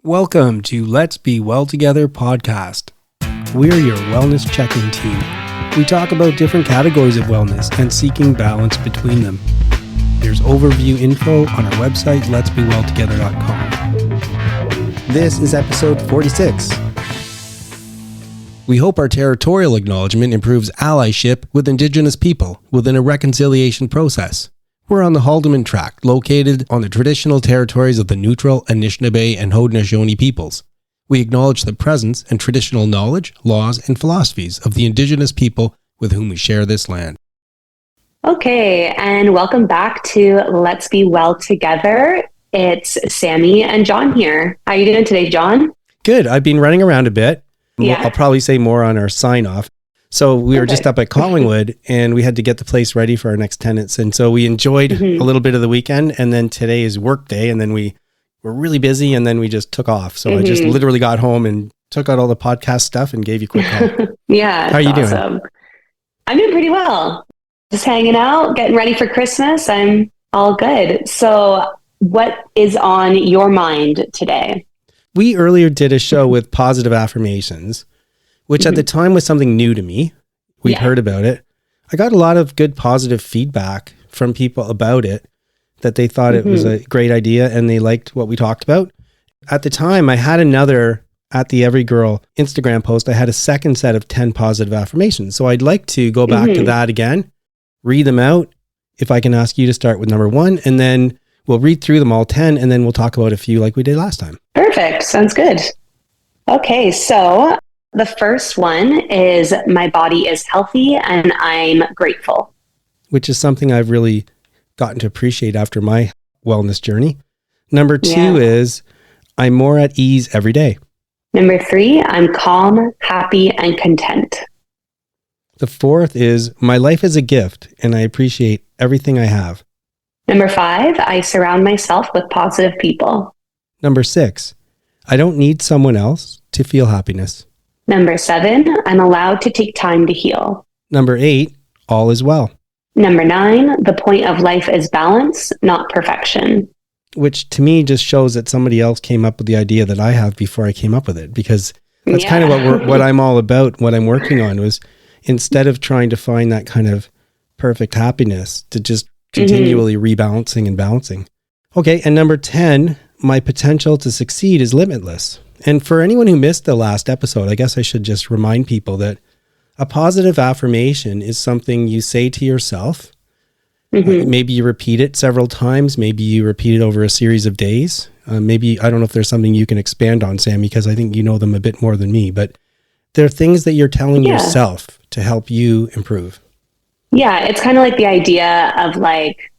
Welcome to Let's Be Well Together podcast. We're your wellness check-in team. We talk about different categories of wellness and seeking balance between them. There's overview info on our website, letsbewelltogether.com. This is episode 46. We hope our territorial acknowledgement improves allyship with Indigenous people within a reconciliation process. We're on the Haldeman Tract, located on the traditional territories of the Neutral, Anishinaabe, and Haudenosaunee peoples. We acknowledge the presence and traditional knowledge, laws, and philosophies of the Indigenous people with whom we share this land. Okay, and welcome back to Let's Be Well Together. It's Sammy and John here. How are you doing today, John? Good. I've been running around a bit. Yeah. I'll probably say more on our sign-off. So we were just up at Collingwood and we had to get the place ready for our next tenants. And so we enjoyed a little bit of the weekend, and then today is work day, and then we were really busy, and then we just took off. So I just literally got home and took out all the podcast stuff and gave you a quick call. Yeah. How are you doing? I'm doing pretty well. Just hanging out, getting ready for Christmas. I'm all good. So what is on your mind today? We earlier did a show with positive affirmations, which at the time was something new to me. We'd heard about it. I got a lot of good positive feedback from people about it, that they thought it was a great idea and they liked what we talked about. At the time, I had another, at the Every Girl Instagram post, I had a second set of 10 positive affirmations. So I'd like to go back to that again, read them out. If I can ask you to start with number 1, and then we'll read through them all 10, and then we'll talk about a few like we did last time. Perfect. Sounds good. Okay, so the first one is my body is healthy and I'm grateful. Which is something I've really gotten to appreciate after my wellness journey. Number 2 is I'm more at ease every day. Number 3, I'm calm, happy, and content. The 4th is my life is a gift and I appreciate everything I have. Number 5, I surround myself with positive people. Number 6, I don't need someone else to feel happiness. Number 7, I'm allowed to take time to heal. Number 8, all is well. Number 9, the point of life is balance, not perfection. Which to me just shows that somebody else came up with the idea that I have before I came up with it, because that's kind of what I'm all about, what I'm working on, was instead of trying to find that kind of perfect happiness, to just continually rebalancing and balancing. Okay, and number 10, my potential to succeed is limitless. And for anyone who missed the last episode, I guess I should just remind people that a positive affirmation is something you say to yourself. Maybe you repeat it several times. Maybe you repeat it over a series of days. Maybe, I don't know if there's something you can expand on, Sammy, because I think you know them a bit more than me, but there are things that you're telling yourself to help you improve. Yeah, it's kind of like the idea of like,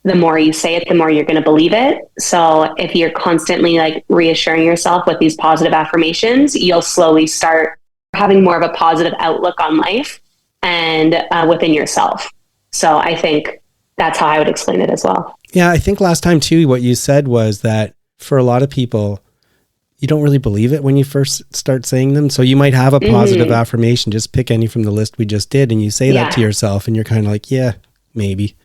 the more you say it, the more you're going to believe it. So if you're constantly like reassuring yourself with these positive affirmations, you'll slowly start having more of a positive outlook on life and within yourself. So I think that's how I would explain it as well. Yeah, I think last time too, what you said was that for a lot of people, you don't really believe it when you first start saying them. So you might have a positive affirmation, just pick any from the list we just did, and you say that to yourself and you're kind of like, yeah, maybe.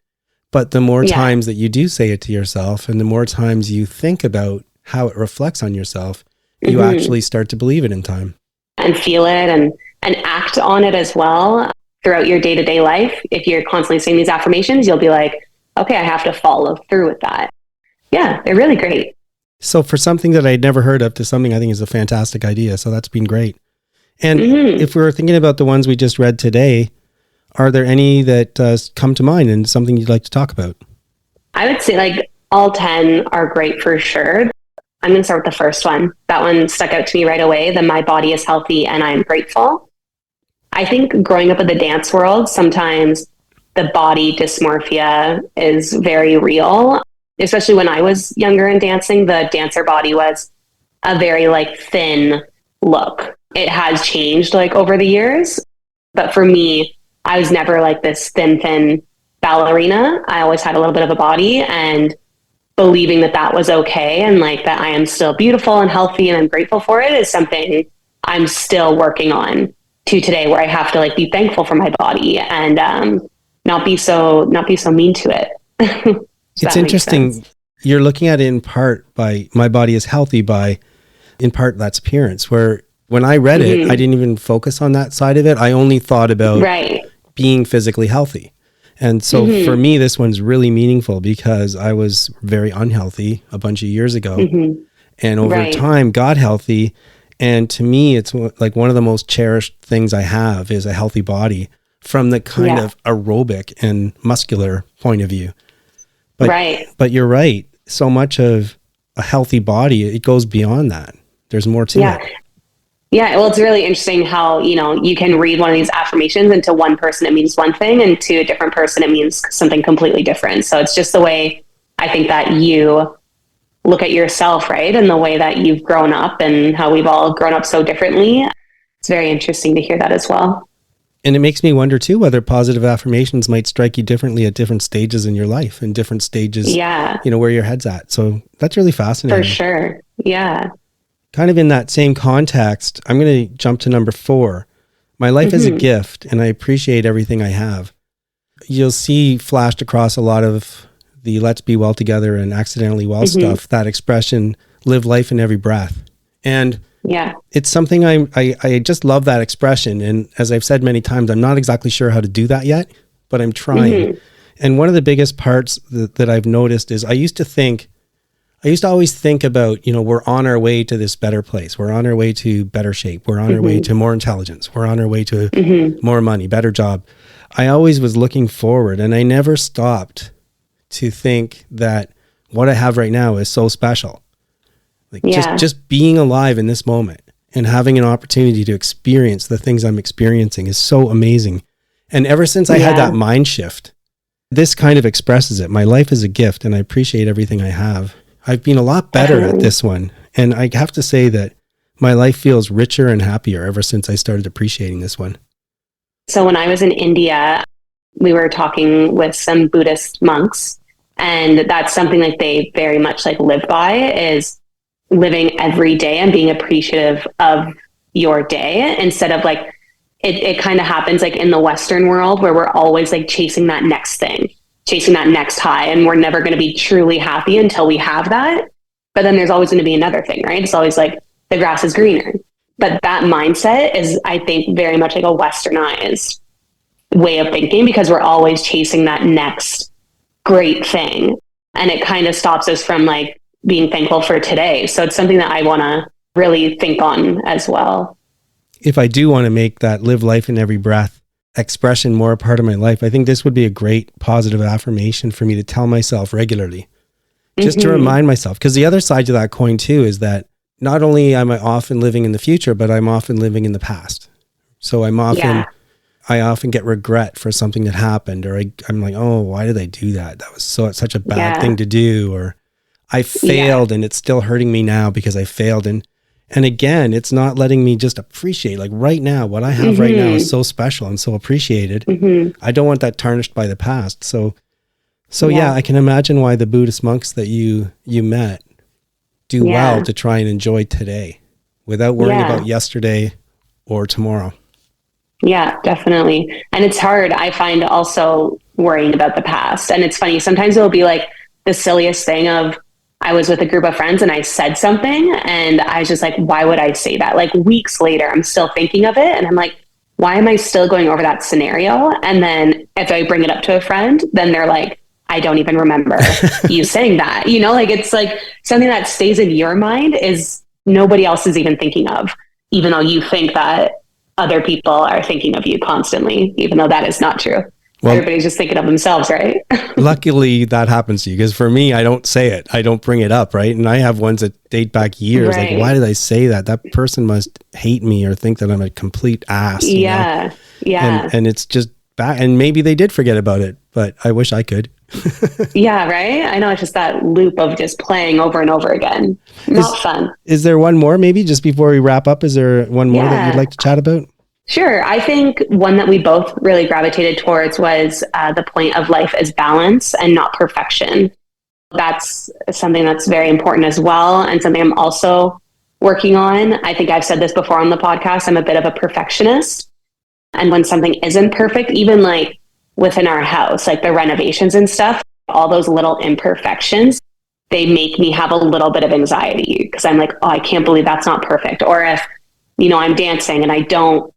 But the more times that you do say it to yourself and the more times you think about how it reflects on yourself, you actually start to believe it in time. And feel it and act on it as well throughout your day-to-day life. If you're constantly saying these affirmations, you'll be like, okay, I have to follow through with that. Yeah, they're really great. So for something that I'd never heard of to something I think is a fantastic idea. So that's been great. And if we were thinking about the ones we just read today, are there any that come to mind and something you'd like to talk about? I would say like all 10 are great for sure. I'm going to start with the first one. That one stuck out to me right away. The my body is healthy and I'm grateful. I think growing up in the dance world, sometimes the body dysmorphia is very real. Especially when I was younger in dancing, the dancer body was a very like thin look. It has changed like over the years. But for me, I was never like this thin ballerina. I always had a little bit of a body, and believing that that was okay and like that I am still beautiful and healthy and I'm grateful for it is something I'm still working on to today, where I have to like be thankful for my body and not be so mean to it. It's interesting. You're looking at it in part by my body is healthy by in part that's appearance, where when I read it, I didn't even focus on that side of it. I only thought about being physically healthy. And so for me, this one's really meaningful because I was very unhealthy a bunch of years ago. And over time got healthy. And to me, it's like one of the most cherished things I have is a healthy body from the kind of aerobic and muscular point of view. But you're right. So much of a healthy body, it goes beyond that. There's more to it. Yeah, well, it's really interesting how, you can read one of these affirmations, and to one person it means one thing, and to a different person it means something completely different. So it's just the way I think that you look at yourself, right? And the way that you've grown up and how we've all grown up so differently. It's very interesting to hear that as well. And it makes me wonder too, whether positive affirmations might strike you differently at different stages in your life and different stages, where your head's at. So that's really fascinating. For sure. Yeah. Kind of in that same context, I'm going to jump to number 4. My life is a gift and I appreciate everything I have. You'll see flashed across a lot of the let's be well together and accidentally well stuff, that expression, live life in every breath. And it's something I just love that expression. And as I've said many times, I'm not exactly sure how to do that yet, but I'm trying. And one of the biggest parts that I've noticed is I used to always think about, we're on our way to this better place. We're on our way to better shape. We're on our way to more intelligence. We're on our way to more money, better job. I always was looking forward, and I never stopped to think that what I have right now is so special. Like just being alive in this moment and having an opportunity to experience the things I'm experiencing is so amazing. And ever since I had that mind shift, this kind of expresses it. My life is a gift and I appreciate everything I have. I've been a lot better at this one. And I have to say that my life feels richer and happier ever since I started appreciating this one. So when I was in India, we were talking with some Buddhist monks, and that's something like they very much like live by, is living every day and being appreciative of your day, instead of like, it kind of happens like in the Western world where we're always like chasing that next thing, chasing that next high, and we're never going to be truly happy until we have that. But then there's always going to be another thing, right? It's always like the grass is greener. But that mindset is, I think, very much like a westernized way of thinking, because we're always chasing that next great thing. And it kind of stops us from like being thankful for today. So it's something that I want to really think on as well. If I do want to make that live life in every breath expression more a part of my life, I think this would be a great positive affirmation for me to tell myself regularly, just to remind myself. Because the other side to that coin too is that not only am I often living in the future, but I'm often living in the past. So I often get regret for something that happened, or I'm like, oh, why did I do that? That was such a bad thing to do. Or I failed and it's still hurting me now because I failed. And again, it's not letting me just appreciate, like right now, what I have right now is so special and so appreciated. I don't want that tarnished by the past. So I can imagine why the Buddhist monks that you met do well to try and enjoy today without worrying about yesterday or tomorrow. Yeah, definitely. And it's hard, I find, also worrying about the past. And it's funny, sometimes it'll be like the silliest thing of, I was with a group of friends and I said something and I was just like, why would I say that? Like weeks later, I'm still thinking of it. And I'm like, why am I still going over that scenario? And then if I bring it up to a friend, then they're like, I don't even remember you saying that. Like it's like something that stays in your mind is nobody else is even thinking of, even though you think that other people are thinking of you constantly, even though that is not true. Well, everybody's just thinking of themselves, right? Luckily that happens to you, because for me, I don't say it. I don't bring it up, right? And I have ones that date back years. Right. Like, why did I say that? That person must hate me or think that I'm a complete ass. Yeah. And it's just bad. And maybe they did forget about it, but I wish I could. Yeah, right? I know, it's just that loop of just playing over and over again. Not fun. Is there one more, maybe just before we wrap up? Is there one more that you'd like to chat about? Sure. I think one that we both really gravitated towards was the point of life as balance and not perfection. That's something that's very important as well, and something I'm also working on. I think I've said this before on the podcast. I'm a bit of a perfectionist. And when something isn't perfect, even like within our house, like the renovations and stuff, all those little imperfections, they make me have a little bit of anxiety because I'm like, oh, I can't believe that's not perfect. Or if, I'm dancing and I don't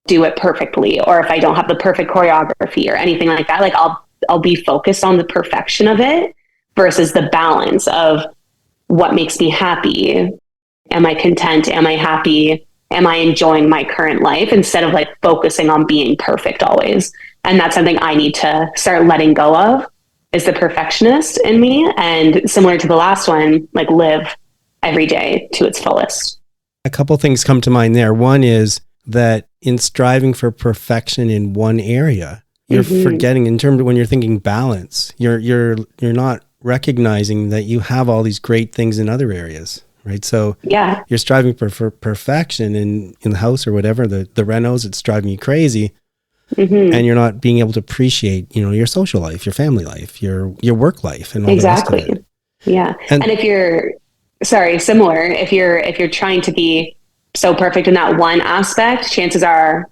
do it perfectly, or if I don't have the perfect choreography or anything like that, like I'll be focused on the perfection of it versus the balance of what makes me happy. Am I content? Am I happy? Am I enjoying my current life instead of like focusing on being perfect always? And that's something I need to start letting go of, is the perfectionist in me. And similar to the last one, like live every day to its fullest. A couple things come to mind there. One is that in striving for perfection in one area, you're forgetting, in terms of when you're thinking balance, you're not recognizing that you have all these great things in other areas, right? So you're striving for perfection in the house or whatever, the renos, it's driving you crazy. And you're not being able to appreciate, your social life, your family life, your work life, and all the rest of it. Yeah. And if you're similar, if you're trying to be so perfect in that one aspect, chances are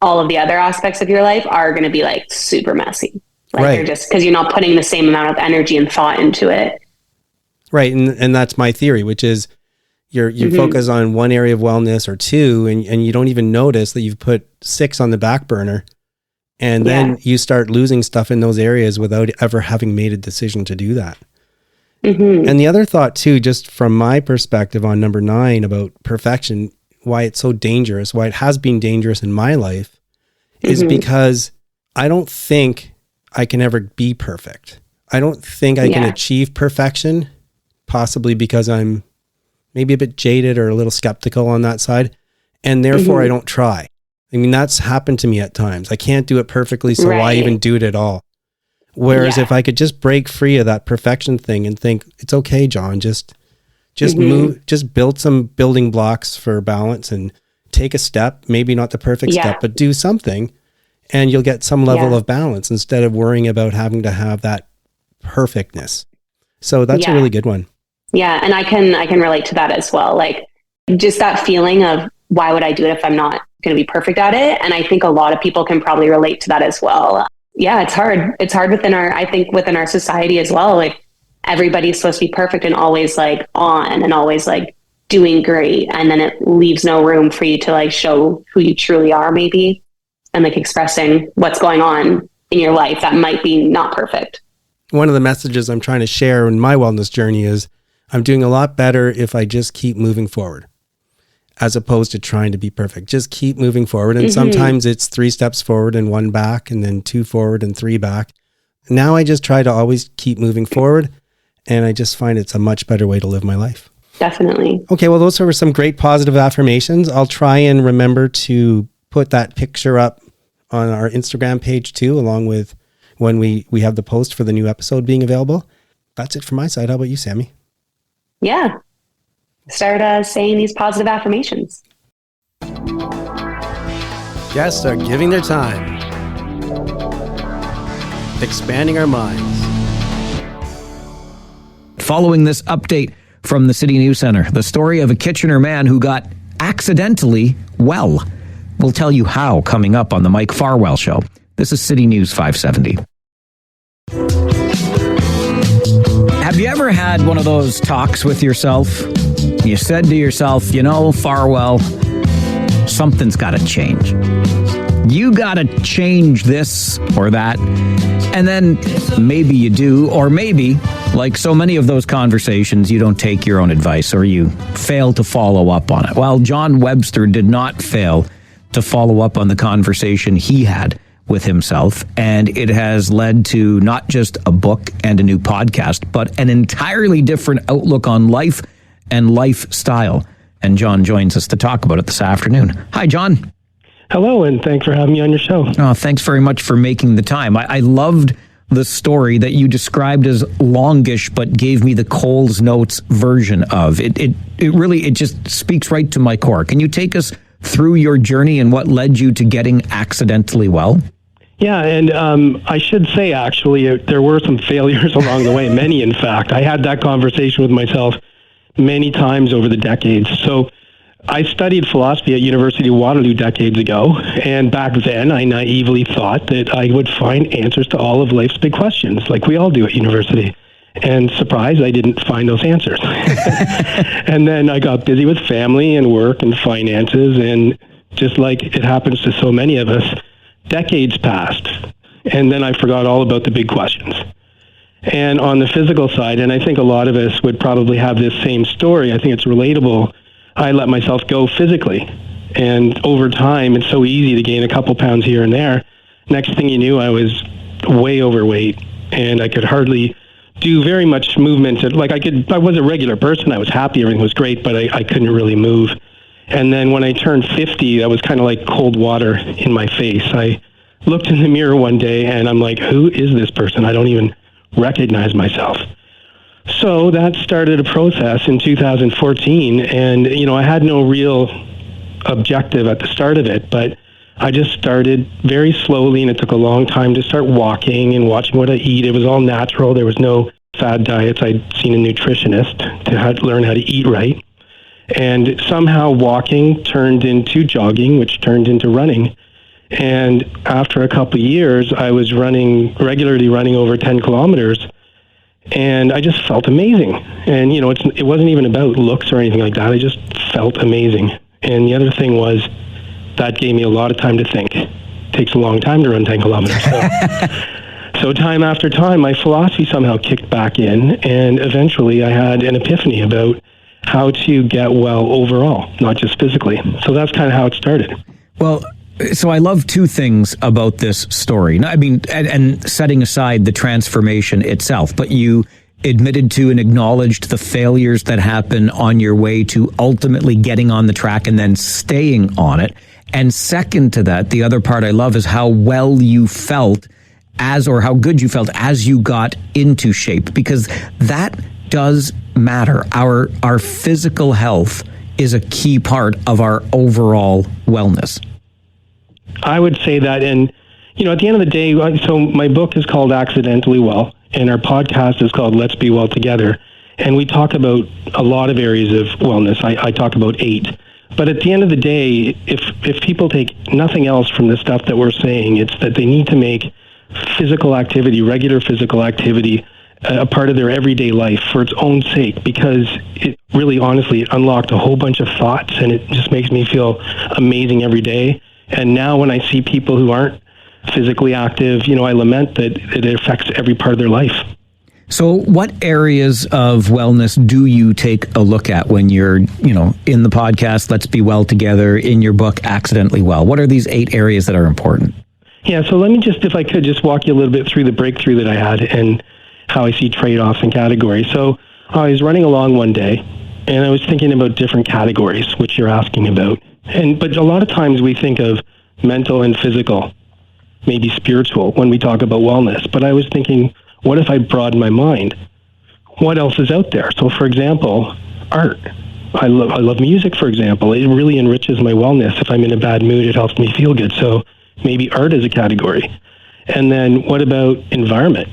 all of the other aspects of your life are going to be like super messy. Like you're just, because you're not putting the same amount of energy and thought into it. Right. And that's my theory, which is you focus on one area of wellness or two, and you don't even notice that you've put 6 on the back burner. And then you start losing stuff in those areas without ever having made a decision to do that. And the other thought too, just from my perspective on number 9 about perfection, why it's so dangerous, why it has been dangerous in my life, is because I don't think I can ever be perfect. I don't think I can achieve perfection, possibly because I'm maybe a bit jaded or a little skeptical on that side. And therefore I don't try. I mean, that's happened to me at times. I can't do it perfectly, so why even do it at all? Whereas if I could just break free of that perfection thing and think, it's okay, John, just move, just build some building blocks for balance and take a step, maybe not the perfect step, but do something, and you'll get some level of balance instead of worrying about having to have that perfectness. So that's a really good one. Yeah. And I can relate to that as well. Like just that feeling of, why would I do it if I'm not going to be perfect at it? And I think a lot of people can probably relate to that as well. Yeah, it's hard. It's hard within our society as well. Like everybody's supposed to be perfect and always like on and always like doing great. And then it leaves no room for you to like show who you truly are maybe, and like expressing what's going on in your life that might be not perfect. One of the messages I'm trying to share in my wellness journey is I'm doing a lot better if I just keep moving forward, as opposed to trying to be perfect. Just keep moving forward. And sometimes it's 3 steps forward and 1 back, and then 2 forward and 3 back. Now I just try to always keep moving forward, and I just find it's a much better way to live my life. Definitely. Okay, well, those were some great positive affirmations. I'll try and remember to put that picture up on our Instagram page too, along with when we have the post for the new episode being available. That's it from my side. How about you, Sammy? Yeah. Start saying these positive affirmations. Guests are giving their time, expanding our minds. Following this update from the City News Center, the story of a Kitchener man who got accidentally well. We'll tell you how coming up on the Mike Farwell Show. This is City News 570. Have you ever had one of those talks with yourself? You said to yourself, Farwell, something's got to change. You got to change this or that. And then maybe you do, or maybe, like so many of those conversations, you don't take your own advice or you fail to follow up on it. Well, John Webster did not fail to follow up on the conversation he had with himself, and it has led to not just a book and a new podcast, but an entirely different outlook on life and lifestyle. And John joins us to talk about it this afternoon. Hi, John. Hello, and thanks for having me on your show. Oh, thanks very much for making the time. I loved the story that you described as longish, but gave me the Coles Notes version of. It really just speaks right to my core. Can you take us through your journey and what led you to getting accidentally well? Yeah, and I should say, actually, there were some failures along the way, many, in fact. I had that conversation with myself many times over the decades. So I studied philosophy at University of Waterloo decades ago, and back then I naively thought that I would find answers to all of life's big questions, like we all do at university. And surprise, I didn't find those answers. And then I got busy with family and work and finances, and just like it happens to so many of us, decades passed. And then I forgot all about the big questions. And on the physical side, and I think a lot of us would probably have this same story, I think it's relatable, I let myself go physically. And over time, it's so easy to gain a couple pounds here and there. Next thing you knew, I was way overweight, and I could hardly do very much movement. I was a regular person. I was happy. Everything was great, but I couldn't really move. And then when I turned 50, that was kind of like cold water in my face. I looked in the mirror one day, and I'm like, who is this person? I don't even recognize myself. So that started a process in 2014, and, I had no real objective at the start of it, but I just started very slowly, and it took a long time to start walking and watching what I eat. It was all natural. There was no fad diets. I'd seen a nutritionist to learn how to eat right. And somehow walking turned into jogging, which turned into running. And after a couple of years, I was regularly running over 10 kilometers, and I just felt amazing. And, it wasn't even about looks or anything like that. I just felt amazing. And the other thing was, that gave me a lot of time to think. It takes a long time to run 10 kilometers. So time after time, my philosophy somehow kicked back in, and eventually I had an epiphany about how to get well overall, not just physically. So that's kind of how it started. Well, so I love two things about this story. I mean, and setting aside the transformation itself, but you admitted to and acknowledged the failures that happen on your way to ultimately getting on the track and then staying on it. And second to that, the other part I love is how well you felt how good you felt as you got into shape, because that does matter. Our physical health is a key part of our overall wellness. I would say that, and, at the end of the day, so my book is called Accidentally Well, and our podcast is called Let's Be Well Together. And we talk about a lot of areas of wellness. I talk about 8. But at the end of the day, if people take nothing else from the stuff that we're saying, it's that they need to make physical activity, regular physical activity, a part of their everyday life for its own sake, because it really, honestly, it unlocked a whole bunch of thoughts, and it just makes me feel amazing every day. And now when I see people who aren't physically active, I lament that it affects every part of their life. So what areas of wellness do you take a look at when you're, in the podcast, Let's Be Well Together, in your book, Accidentally Well? What are these 8 areas that are important? Yeah, so let me just, if I could, just walk you a little bit through the breakthrough that I had and how I see trade-offs and categories. So I was running along one day, and I was thinking about different categories, which you're asking about. But a lot of times we think of mental and physical, maybe spiritual, when we talk about wellness. But I was thinking, what if I broaden my mind? What else is out there? So, for example, art. I love music, for example. It really enriches my wellness. If I'm in a bad mood, it helps me feel good. So maybe art is a category. And then what about environment?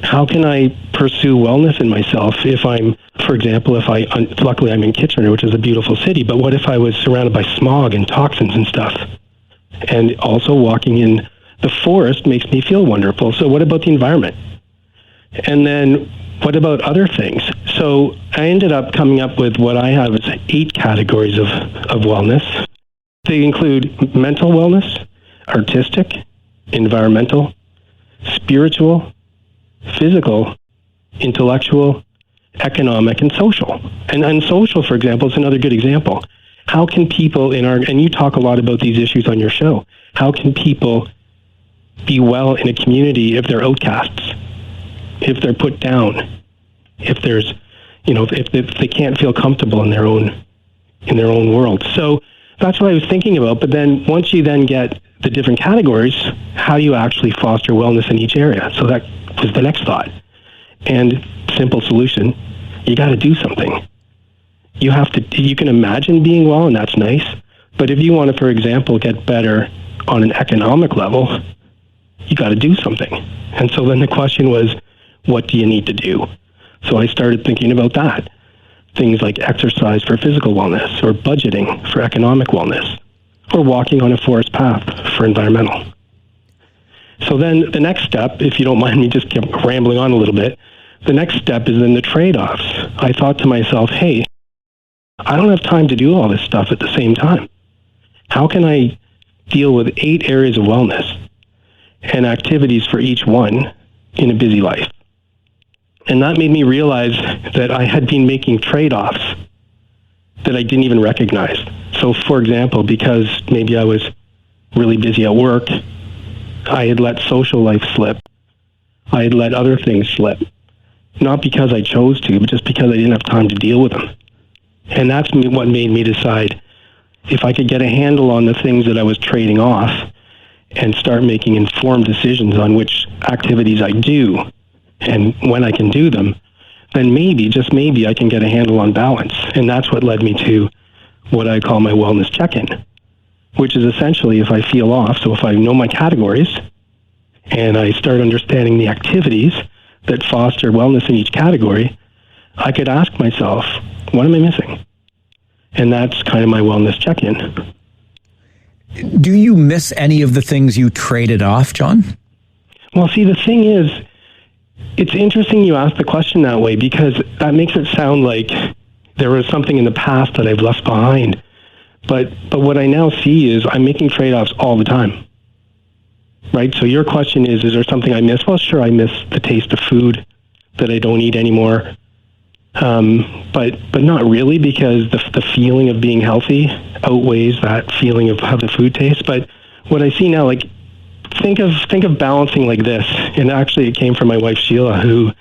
How can I pursue wellness in myself if I'm, for example, luckily I'm in Kitchener, which is a beautiful city, but what if I was surrounded by smog and toxins and stuff? And also walking in the forest makes me feel wonderful. So what about the environment? And then what about other things? So I ended up coming up with what I have as 8 categories of wellness. They include mental wellness, artistic, environmental, spiritual, physical, intellectual, economic, and social. And social, for example, is another good example. How can people and you talk a lot about these issues on your show, how can people be well in a community if they're outcasts, if they're put down, if there's, if they can't feel comfortable in their own world? So that's what I was thinking about. But then once you then get the different categories, how do you actually foster wellness in each area? So that was the next thought. And simple solution, you got to do something. You can imagine being well, and that's nice. But if you want to, for example, get better on an economic level, you got to do something. And so then the question was, what do you need to do? So I started thinking about that. Things like exercise for physical wellness, or budgeting for economic wellness, or walking on a forest path for environmental. So then the next step, if you don't mind me just rambling on a little bit, the next step is then the trade-offs. I thought to myself, hey, I don't have time to do all this stuff at the same time. How can I deal with 8 areas of wellness and activities for each one in a busy life? And that made me realize that I had been making trade-offs that I didn't even recognize. So, for example, because maybe I was really busy at work, I had let social life slip. I had let other things slip. Not because I chose to, but just because I didn't have time to deal with them. And that's what made me decide if I could get a handle on the things that I was trading off and start making informed decisions on which activities I do and when I can do them, then maybe, just maybe, I can get a handle on balance. And that's what led me to what I call my wellness check-in, which is essentially if I feel off. So if I know my categories and I start understanding the activities that foster wellness in each category, I could ask myself, what am I missing? And that's kind of my wellness check-in. Do you miss any of the things you traded off, John? Well, see, the thing is, it's interesting you ask the question that way, because that makes it sound like there was something in the past that I've left behind. But what I now see is I'm making trade-offs all the time. Right? So your question is there something I miss? Well, sure, I miss the taste of food that I don't eat anymore. But not really, because the feeling of being healthy outweighs that feeling of how the food tastes. But what I see now, like, think of balancing like this. And actually it came from my wife, Sheila, who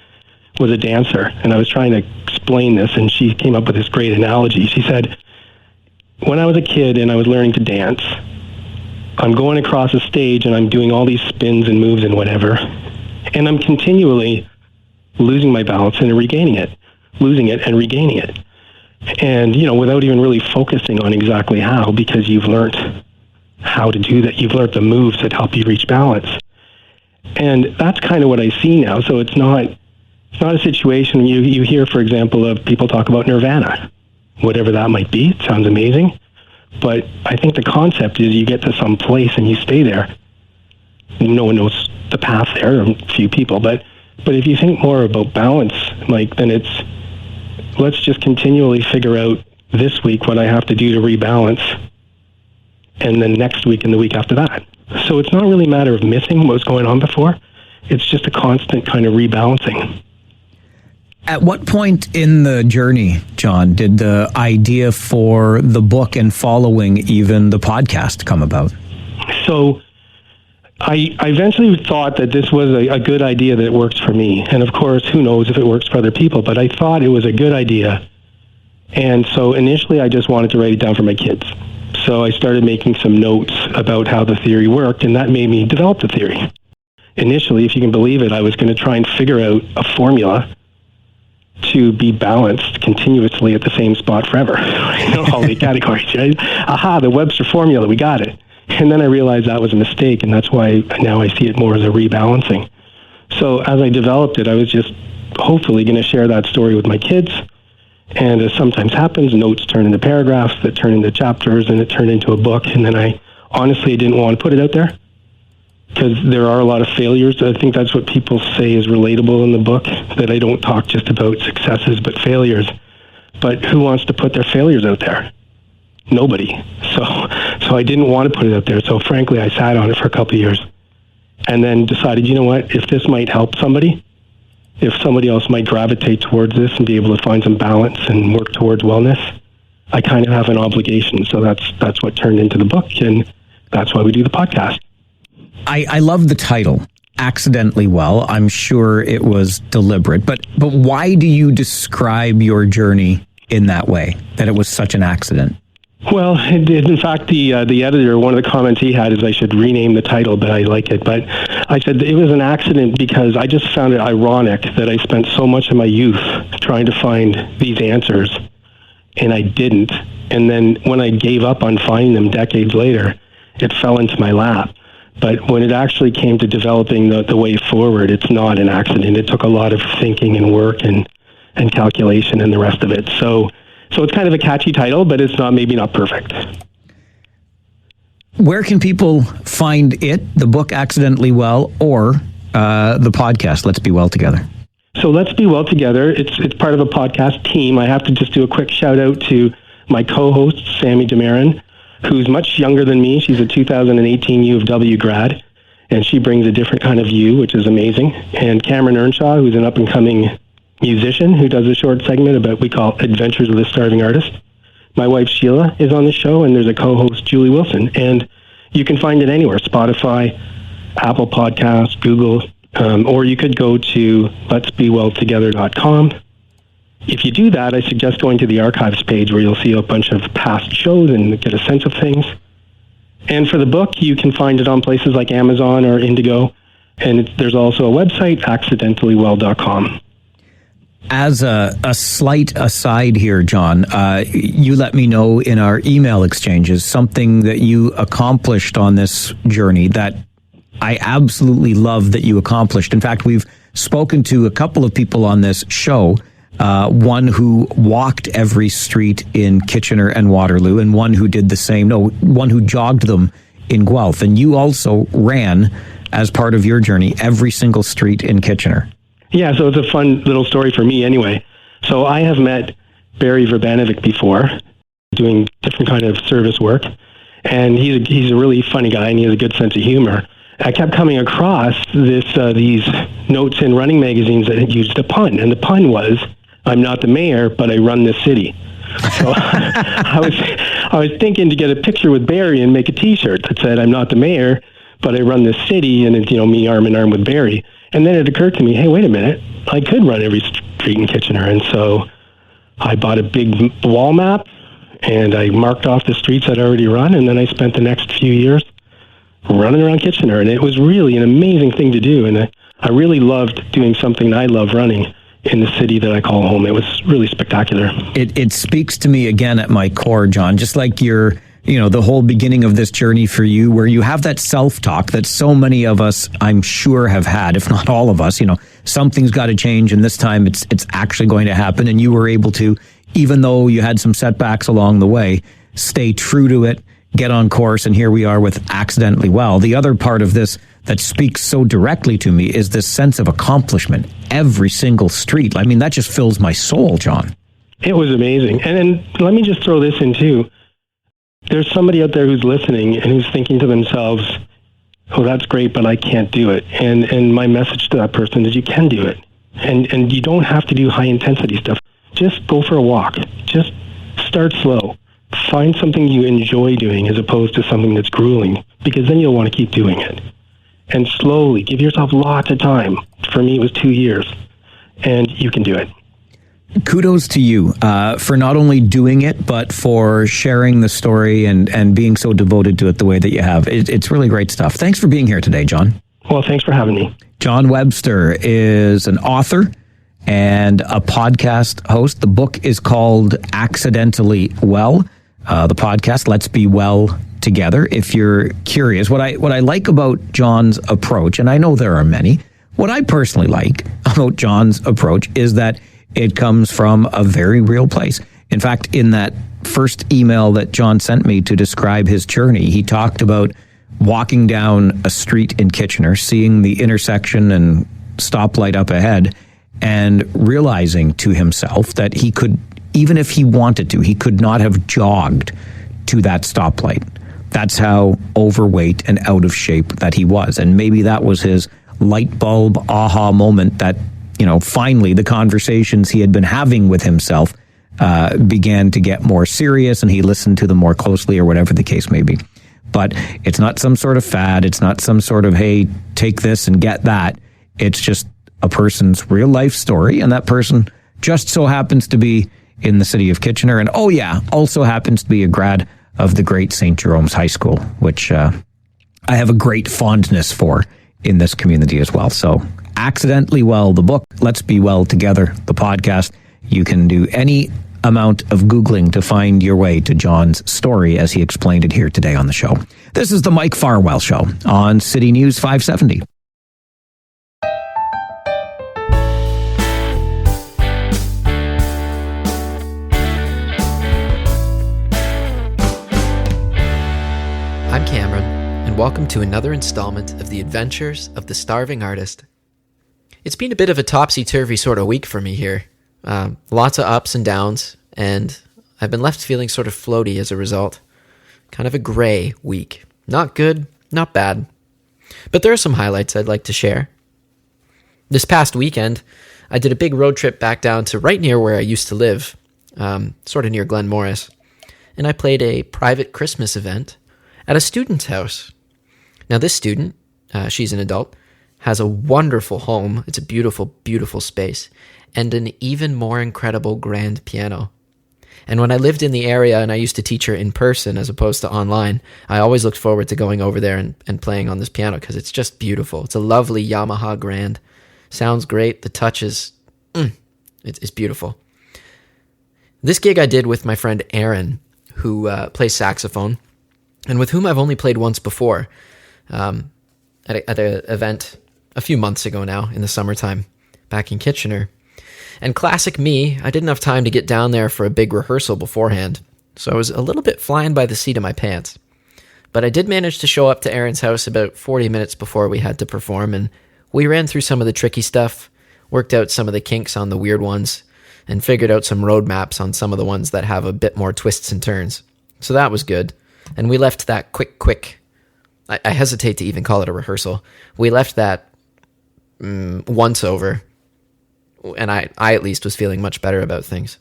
was a dancer. And I was trying to explain this, and she came up with this great analogy. She said, when I was a kid and I was learning to dance, I'm going across a stage and I'm doing all these spins and moves and whatever, and I'm continually losing my balance and regaining it, losing it and regaining it. And, without even really focusing on exactly how, because you've learned how to do that. You've learned the moves that help you reach balance. And that's kind of what I see now. So it's not a situation you hear, for example, of people talk about nirvana, whatever that might be. It sounds amazing. But I think the concept is you get to some place and you stay there. No one knows the path there, a few people. But if you think more about balance, then it's, let's just continually figure out this week what I have to do to rebalance, and then next week and the week after that. So it's not really a matter of missing what was going on before. It's just a constant kind of rebalancing. At what point in the journey, John, did the idea for the book and following even the podcast come about? So I eventually thought that this was a good idea that works for me. And of course, who knows if it works for other people, but I thought it was a good idea. And so initially I just wanted to write it down for my kids. So I started making some notes about how the theory worked, and that made me develop the theory. Initially, if you can believe it, I was going to try and figure out a formula to be balanced continuously at the same spot forever. All the categories, right? Aha, the Webster formula, we got it. And then I realized that was a mistake, and that's why now I see it more as a rebalancing. So as I developed it, I was just hopefully going to share that story with my kids. And as sometimes happens, notes turn into paragraphs that turn into chapters, and it turned into a book. And then I honestly didn't want to put it out there, because there are a lot of failures. I think that's what people say is relatable in the book, that I don't talk just about successes, but failures. But who wants to put their failures out there? Nobody. So I didn't want to put it out there. So frankly, I sat on it for a couple of years and then decided, you know what, if this might help somebody, if somebody else might gravitate towards this and be able to find some balance and work towards wellness, I kind of have an obligation. So that's what turned into the book, and that's why we do the podcast. I love the title, Accidentally Well. I'm sure it was deliberate, but why do you describe your journey in that way, that it was such an accident? Well, in fact, the editor, one of the comments he had is I should rename the title, but I like it. But I said it was an accident because I just found it ironic that I spent so much of my youth trying to find these answers, and I didn't. And then when I gave up on finding them decades later, it fell into my lap. But when it actually came to developing the way forward, it's not an accident. It took a lot of thinking and work and calculation and the rest of it. So it's kind of a catchy title, but it's maybe not perfect. Where can people find it, the book Accidentally Well, or the podcast Let's Be Well Together? So Let's Be Well Together. It's part of a podcast team. I have to just do a quick shout out to my co-host, Sammy Damaren, who's much younger than me. She's a 2018 U of W grad, and she brings a different kind of view, which is amazing. And Cameron Earnshaw, who's an up-and-coming musician who does a short segment about we call Adventures of the Starving Artist. My wife, Sheila, is on the show, and there's a co-host, Julie Wilson. And you can find it anywhere, Spotify, Apple Podcasts, Google, or you could go to letsbewelltogether.com. If you do that, I suggest going to the archives page where you'll see a bunch of past shows and get a sense of things. And for the book, you can find it on places like Amazon or Indigo. And there's also a website, accidentallywell.com. As a slight aside here, John, you let me know in our email exchanges something that you accomplished on this journey that I absolutely love that you accomplished. In fact, we've spoken to a couple of people on this show, one who walked every street in Kitchener and Waterloo, and one who did the same, one who jogged them in Guelph. And you also ran, as part of your journey, every single street in Kitchener. Yeah, so it's a fun little story for me anyway. So I have met Barry Verbanovic before, doing different kind of service work, and he's a really funny guy, and he has a good sense of humor. I kept coming across these notes in running magazines that used a pun, and the pun was, "I'm not the mayor, but I run this city." So I was thinking to get a picture with Barry and make a T-shirt that said, "I'm not the mayor, but I run this city," and it's, me arm in arm with Barry. And then it occurred to me, hey, wait a minute, I could run every street in Kitchener. And so I bought a big wall map, and I marked off the streets I'd already run, and then I spent the next few years running around Kitchener. And it was really an amazing thing to do. And I really loved doing something I love running in the city that I call home. It was really spectacular. It speaks to me again at my core, John, just like your, the whole beginning of this journey for you, where you have that self-talk that so many of us, I'm sure, have had, if not all of us, something's got to change, and this time it's actually going to happen. And you were able to, even though you had some setbacks along the way, stay true to it, get on course, and here we are with Accidentally Well. The other part of this that speaks so directly to me is this sense of accomplishment. Every single street. I mean, that just fills my soul, John. It was amazing. And let me just throw this in too. There's somebody out there who's listening and who's thinking to themselves, oh, that's great, but I can't do it. And my message to that person is you can do it. And you don't have to do high intensity stuff. Just go for a walk. Just start slow. Find something you enjoy doing as opposed to something that's grueling, because then you'll want to keep doing it. And slowly, give yourself lots of time. For me, it was 2 years. And you can do it. Kudos to you for not only doing it, but for sharing the story and being so devoted to it the way that you have. It's really great stuff. Thanks for being here today, John. Well, thanks for having me. John Webster is an author and a podcast host. The book is called Accidentally Well. The podcast, Let's Be Well Together. If you're curious, what I like about John's approach, and I know there are many, what I personally like about John's approach is that it comes from a very real place. In fact, in that first email that John sent me to describe his journey, he talked about walking down a street in Kitchener, seeing the intersection and stoplight up ahead, and realizing to himself that he could, even if he wanted to, he could not have jogged to that stoplight. That's how overweight and out of shape that he was. And maybe that was his light bulb aha moment that, finally the conversations he had been having with himself began to get more serious, and he listened to them more closely, or whatever the case may be. But it's not some sort of fad. It's not some sort of, hey, take this and get that. It's just a person's real life story, and that person just so happens to be in the city of Kitchener, and also happens to be a grad of the great St. Jerome's High School, which I have a great fondness for in this community as well. So Accidentally Well, the book, Let's Be Well Together, the podcast. You can do any amount of Googling to find your way to John's story as he explained it here today on the show. This is the Mike Farwell Show on City News 570. I'm Cameron, and welcome to another installment of the Adventures of the Starving Artist. It's been a bit of a topsy-turvy sort of week for me here. Lots of ups and downs, and I've been left feeling sort of floaty as a result. Kind of a gray week. Not good, not bad. But there are some highlights I'd like to share. This past weekend, I did a big road trip back down to right near where I used to live, sort of near Glen Morris, and I played a private Christmas event at a student's house. Now this student, she's an adult, has a wonderful home. It's a beautiful, beautiful space, and an even more incredible grand piano. And when I lived in the area and I used to teach her in person as opposed to online, I always looked forward to going over there and playing on this piano because it's just beautiful. It's a lovely Yamaha grand. Sounds great. The touch is, it's beautiful. This gig I did with my friend Aaron, who plays saxophone, and with whom I've only played once before, at an event a few months ago now in the summertime back in Kitchener. And classic me, I didn't have time to get down there for a big rehearsal beforehand, so I was a little bit flying by the seat of my pants. But I did manage to show up to Aaron's house about 40 minutes before we had to perform, and we ran through some of the tricky stuff, worked out some of the kinks on the weird ones, and figured out some roadmaps on some of the ones that have a bit more twists and turns. So that was good. And we left that quick. I hesitate to even call it a rehearsal. We left that once over, and I at least was feeling much better about things.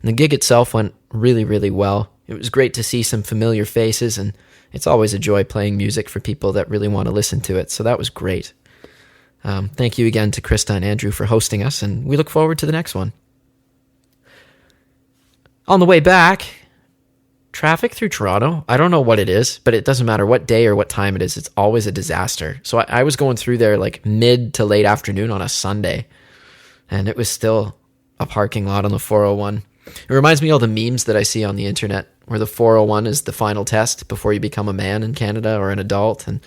And the gig itself went really, really well. It was great to see some familiar faces, and it's always a joy playing music for people that really want to listen to it, so that was great. Thank you again to Krista and Andrew for hosting us, and we look forward to the next one. On the way back, traffic through Toronto, I don't know what it is, but it doesn't matter what day or what time it is, it's always a disaster. So I was going through there like mid to late afternoon on a Sunday, and it was still a parking lot on the 401. It reminds me of all the memes that I see on the internet, where the 401 is the final test before you become a man in Canada or an adult, and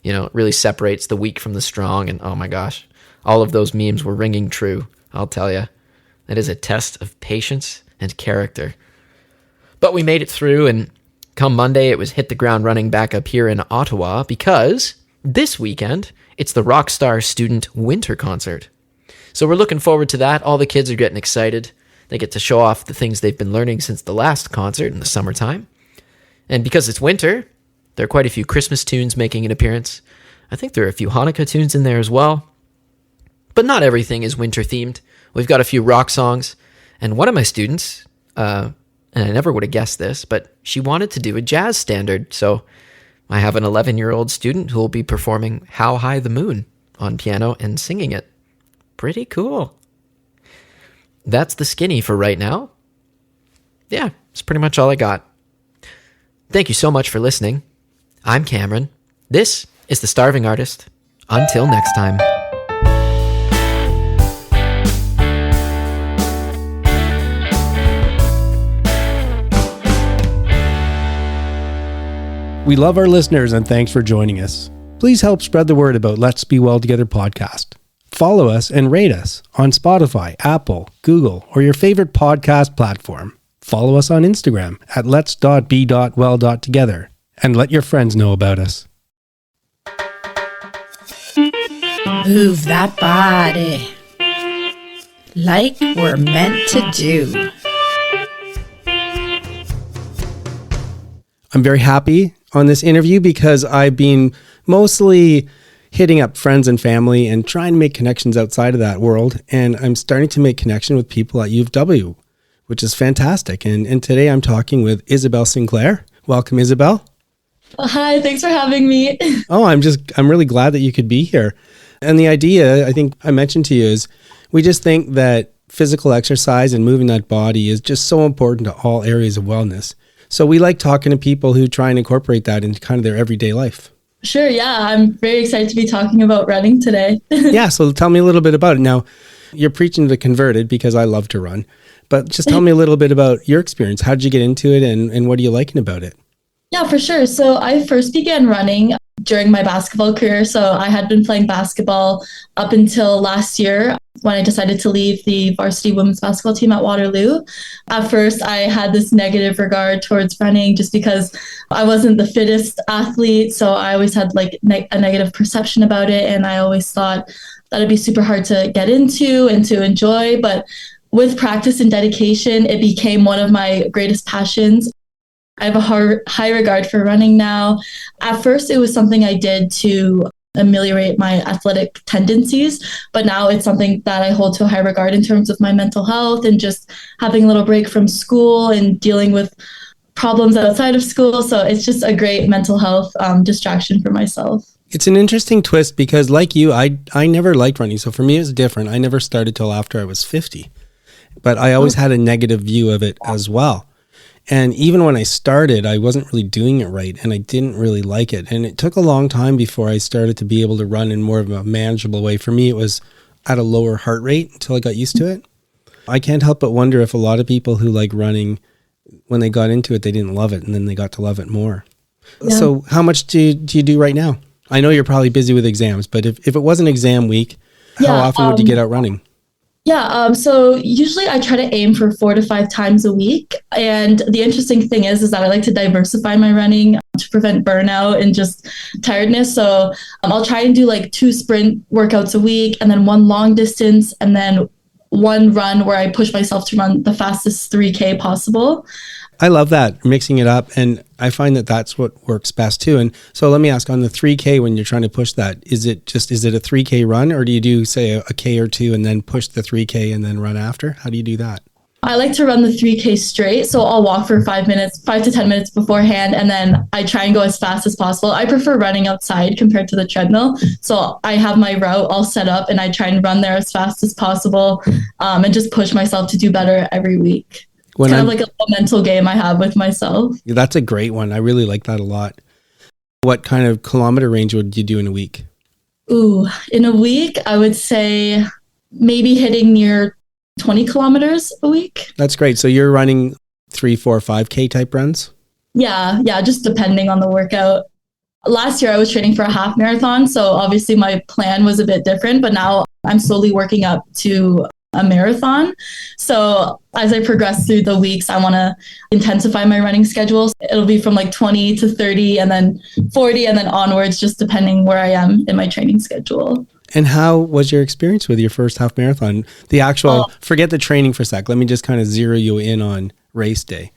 it really separates the weak from the strong, and oh my gosh, all of those memes were ringing true, I'll tell you. That is a test of patience and character. But we made it through, and come Monday, it was hit the ground running back up here in Ottawa, because this weekend, it's the Rockstar Student Winter Concert. So we're looking forward to that. All the kids are getting excited. They get to show off the things they've been learning since the last concert in the summertime. And because it's winter, there are quite a few Christmas tunes making an appearance. I think there are a few Hanukkah tunes in there as well. But not everything is winter themed. We've got a few rock songs. And one of my students, and I never would have guessed this, but she wanted to do a jazz standard. So I have an 11-year-old student who will be performing How High the Moon on piano and singing it. Pretty cool. That's the skinny for right now. Yeah, that's pretty much all I got. Thank you so much for listening. I'm Cameron. This is The Starving Artist. Until next time. We love our listeners and thanks for joining us. Please help spread the word about Let's Be Well Together podcast. Follow us and rate us on Spotify, Apple, Google, or your favorite podcast platform. Follow us on Instagram at lets.be.well.together and let your friends know about us. Move that body like we're meant to do. I'm very happy on this interview because I've been mostly hitting up friends and family and trying to make connections outside of that world. And I'm starting to make connection with people at U of W, which is fantastic. And today I'm talking with Isabelle Sinclaire. Welcome, Isabelle. Hi, thanks for having me. Oh, I'm really glad that you could be here. And the idea, I think I mentioned to you, is we just think that physical exercise and moving that body is just so important to all areas of wellness. So we like talking to people who try and incorporate that into kind of their everyday life. Sure, yeah. I'm very excited to be talking about running today. Yeah, so tell me a little bit about it. Now, you're preaching to the converted because I love to run, but just tell me a little bit about your experience. How did you get into it and what are you liking about it? Yeah, for sure. So I first began running during my basketball career. So I had been playing basketball up until last year. when I decided to leave the varsity women's basketball team at Waterloo. At first, I had this negative regard towards running just because I wasn't the fittest athlete. So I always had like a negative perception about it. And I always thought that it'd be super hard to get into and to enjoy. But with practice and dedication, it became one of my greatest passions. I have a high regard for running now. At first, it was something I did to ameliorate my athletic tendencies, but now it's something that I hold to a high regard in terms of my mental health and just having a little break from school and dealing with problems outside of school. So it's just a great mental health distraction for myself. It's an interesting twist because like you, I never liked running. So for me, it's different. I never started till after I was 50, but I always had a negative view of it as well. And even when I started, I wasn't really doing it right and I didn't really like it. And it took a long time before I started to be able to run in more of a manageable way. For me, it was at a lower heart rate until I got used to it. I can't help but wonder if a lot of people who like running, when they got into it, they didn't love it and then they got to love it more. Yeah. So how much do you do right now? I know you're probably busy with exams, but if it wasn't exam week, how often would you get out running? So usually I try to aim for 4 to 5 times a week. And the interesting thing is that I like to diversify my running to prevent burnout and just tiredness. So I'll try and do like 2 sprint workouts a week and then 1 long distance and then 1 run where I push myself to run the fastest 3K possible. I love that, mixing it up. And I find that that's what works best too. And so let me ask, on the 3K, when you're trying to push that, is it a 3K run or do you do say a K or 2 and then push the 3K and then run after? How do you do that? I like to run the 3K straight. So I'll walk for 5 to 10 minutes beforehand. And then I try and go as fast as possible. I prefer running outside compared to the treadmill. So I have my route all set up and I try and run there as fast as possible and just push myself to do better every week. It's kind of like a mental game I have with myself. That's a great one. I really like that a lot. What kind of kilometer range would you do in a week? Ooh, in a week, I would say maybe hitting near 20 kilometers a week. That's great. So you're running 3, 4, 5K type runs? Yeah, just depending on the workout. Last year, I was training for a half marathon. So obviously my plan was a bit different, but now I'm slowly working up to a marathon. So as I progress through the weeks, I want to intensify my running schedule. It'll be from like 20 to 30 and then 40 and then onwards, just depending where I am in my training schedule. And how was your experience with your first half marathon? The actual, forget the training for a sec. Let me just kind of zero you in on race day.